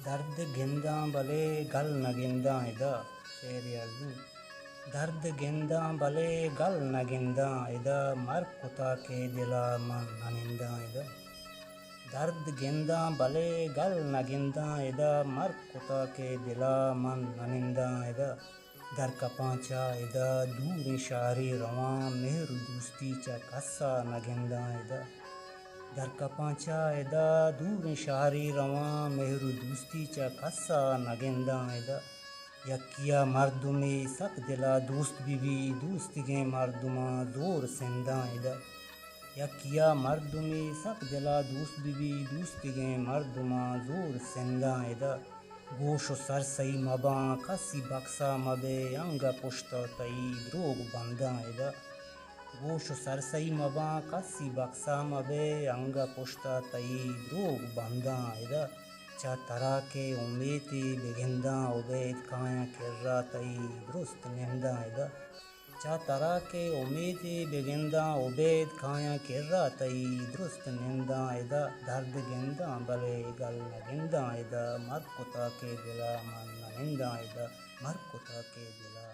दर्द गिंदा भले गल न गिंदा इदा शेर अर्जुन। दर्द गिंदा भले गल न गिंदा इदा मर कुता के दिला मन ननिंदा इदा। दर्द गिंदा भले गल न गिंदा इदा मर कुता के दिला मन ननिंदा इदा। दर कपांचा इदा दूर शारी रवा मेहर दोस्ती चा कस्सा न गिंदा इदा। दर कपांचा इदा दूर शारी रवा मेहरु दोस्ती चा कस्सा नगिंदा इदा। यकिया मर्दुमे सक दिला दोस्त बीवी दोस्तिगे मर्दुमा जोर सिंदा इदा। यकिया मर्दुमे सक दिला दोस्त बीवी दोस्तिगे मर्दुमा जोर सिंदा इदा। गोश सर सही मबा कसी बक्सा मबे अंगा पुश्ता तई द्रोग बंदा इदा। गोश सरसई मबा कसी बक्सा मबे अंगा पुश्ता तई द्रोग बंदा इदा। चा तरा के उम्मीती बिगिंदा उबेद काया किर्रा तई दुरुस्त निंदा इदा। चा तरा के उम्मीती बिगिंदा उबेद काया किर्रा तई दुरुस्त निंदा इदा। दर्द गिंदा भले गल न गिंदा इदा मर कुता के दिला मन निंदा इदा। मर कुता के दिला